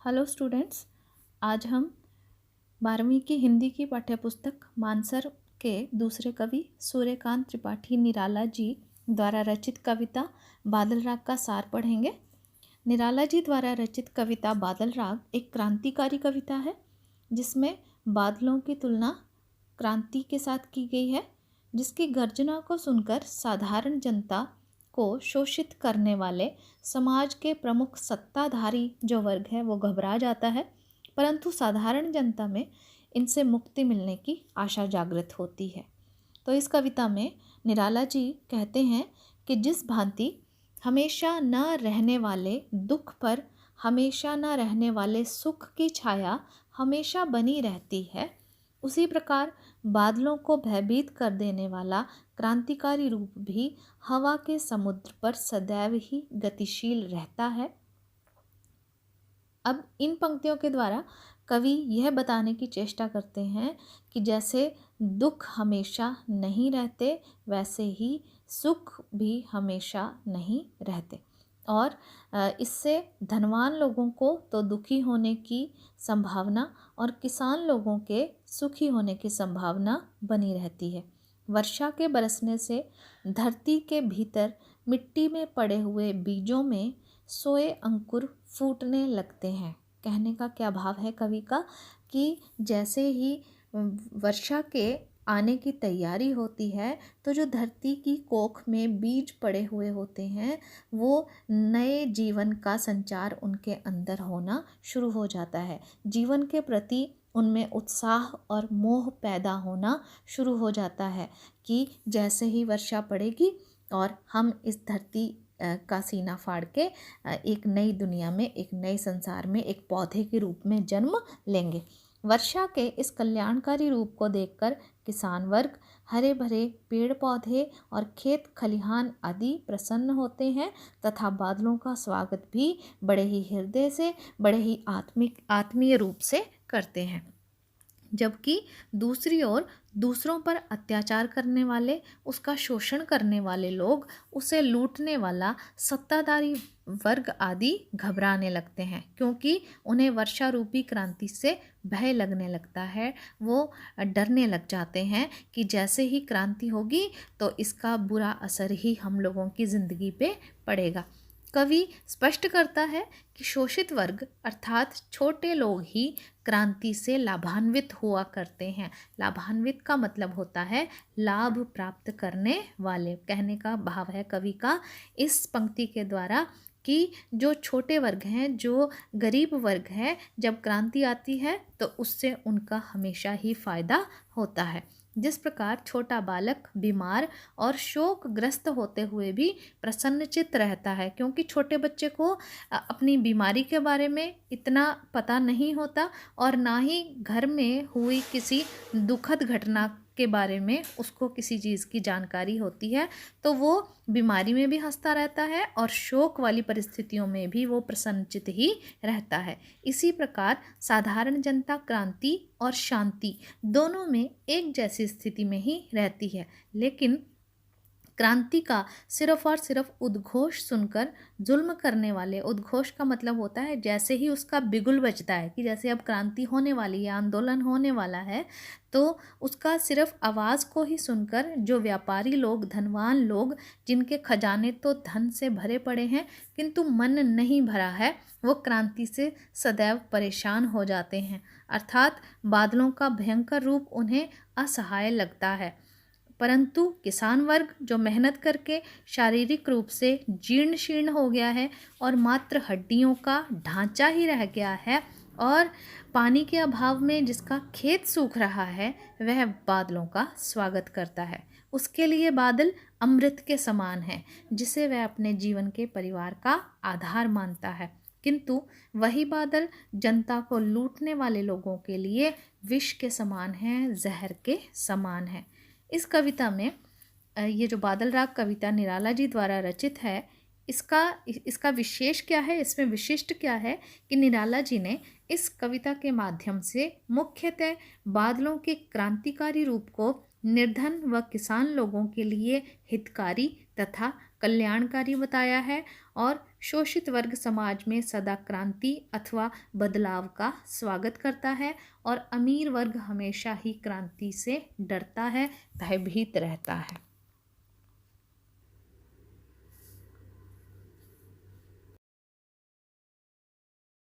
Hello students, आज हम 12वीं की हिंदी की पाठ्यपुस्तक मानसर के दूसरे कवि सूर्यकांत त्रिपाठी निराला जी द्वारा रचित कविता बादल राग का सार पढ़ेंगे। निराला जी द्वारा रचित कविता बादल राग एक क्रांतिकारी कविता है जिसमें बादलों की तुलना क्रांति के साथ की गई है, जिसकी गर्जना को सुनकर साधारण जनता को शोषित करने वाले समाज के प्रमुख सत्ताधारी जो वर्ग है वो घबरा जाता है, परंतु साधारण जनता में इनसे मुक्ति मिलने की आशा जागृत होती है। तो इस कविता में निराला जी कहते हैं कि जिस भांति हमेशा न रहने वाले दुख पर हमेशा न रहने वाले सुख की छाया हमेशा बनी रहती है, उसी प्रकार बादलों को भयभीत कर देने वाला क्रांतिकारी रूप भी हवा के समुद्र पर सदैव ही गतिशील रहता है। अब इन पंक्तियों के द्वारा कवि यह बताने की चेष्टा करते हैं कि जैसे दुख हमेशा नहीं रहते, वैसे ही सुख भी हमेशा नहीं रहते, और इससे धनवान लोगों को तो दुखी होने की संभावना और किसान लोगों के सुखी होने की संभावना बनी रहती है। वर्षा के बरसने से धरती के भीतर मिट्टी में पड़े हुए बीजों में सोए अंकुर फूटने लगते हैं। कहने का क्या भाव है कवि का कि जैसे ही वर्षा के आने की तैयारी होती है तो जो धरती की कोख में बीज पड़े हुए होते हैं वो नए जीवन का संचार उनके अंदर होना शुरू हो जाता है। जीवन के प्रति उनमें उत्साह और मोह पैदा होना शुरू हो जाता है कि जैसे ही वर्षा पड़ेगी और हम इस धरती का सीना फाड़ के एक नई दुनिया में, एक नए संसार में एक पौधे के रूप में जन्म लेंगे। वर्षा के इस कल्याणकारी रूप को देखकर किसान वर्ग, हरे भरे पेड़ पौधे और खेत खलिहान आदि प्रसन्न होते हैं तथा बादलों का स्वागत भी बड़े ही हृदय से, बड़े ही आत्मीय रूप से करते हैं। जबकि दूसरी ओर दूसरों पर अत्याचार करने वाले, उसका शोषण करने वाले लोग, उसे लूटने वाला सत्ताधारी वर्ग आदि घबराने लगते हैं, क्योंकि उन्हें वर्षा रूपी क्रांति से भय लगने लगता है। वो डरने लग जाते हैं कि जैसे ही क्रांति होगी तो इसका बुरा असर ही हम लोगों की ज़िंदगी पे पड़ेगा। कवि स्पष्ट करता है कि शोषित वर्ग अर्थात छोटे लोग ही क्रांति से लाभान्वित हुआ करते हैं। लाभान्वित का मतलब होता है लाभ प्राप्त करने वाले। कहने का भाव है कवि का इस पंक्ति के द्वारा कि जो छोटे वर्ग हैं, जो गरीब वर्ग है, जब क्रांति आती है तो उससे उनका हमेशा ही फायदा होता है। जिस प्रकार छोटा बालक बीमार और शोकग्रस्त होते हुए भी प्रसन्नचित्त रहता है, क्योंकि छोटे बच्चे को अपनी बीमारी के बारे में इतना पता नहीं होता और ना ही घर में हुई किसी दुखद घटना के बारे में उसको किसी चीज़ की जानकारी होती है, तो वो बीमारी में भी हंसता रहता है और शोक वाली परिस्थितियों में भी वो प्रसन्नचित्त ही रहता है। इसी प्रकार साधारण जनता क्रांति और शांति दोनों में एक जैसी स्थिति में ही रहती है, लेकिन क्रांति का सिर्फ और सिर्फ उद्घोष सुनकर जुल्म करने वाले, उद्घोष का मतलब होता है जैसे ही उसका बिगुल बजता है कि जैसे अब क्रांति होने वाली है, आंदोलन होने वाला है, तो उसका सिर्फ आवाज़ को ही सुनकर जो व्यापारी लोग, धनवान लोग, जिनके खजाने तो धन से भरे पड़े हैं किंतु मन नहीं भरा है, वो क्रांति से सदैव परेशान हो जाते हैं। अर्थात बादलों का भयंकर रूप उन्हें असहाय लगता है। परंतु किसान वर्ग जो मेहनत करके शारीरिक रूप से जीर्ण शीर्ण हो गया है और मात्र हड्डियों का ढांचा ही रह गया है और पानी के अभाव में जिसका खेत सूख रहा है, वह बादलों का स्वागत करता है। उसके लिए बादल अमृत के समान है, जिसे वह अपने जीवन के परिवार का आधार मानता है। किंतु वही बादल जनता को लूटने वाले लोगों के लिए विष के समान है, जहर के समान है। इस कविता में ये जो बादल राग कविता निराला जी द्वारा रचित है, इसका विशेष क्या है, इसमें विशिष्ट क्या है कि निराला जी ने इस कविता के माध्यम से मुख्यतः बादलों के क्रांतिकारी रूप को निर्धन व किसान लोगों के लिए हितकारी तथा कल्याणकारी बताया है और शोषित वर्ग समाज में सदा क्रांति अथवा बदलाव का स्वागत करता है और अमीर वर्ग हमेशा ही क्रांति से डरता है, भयभीत रहता है।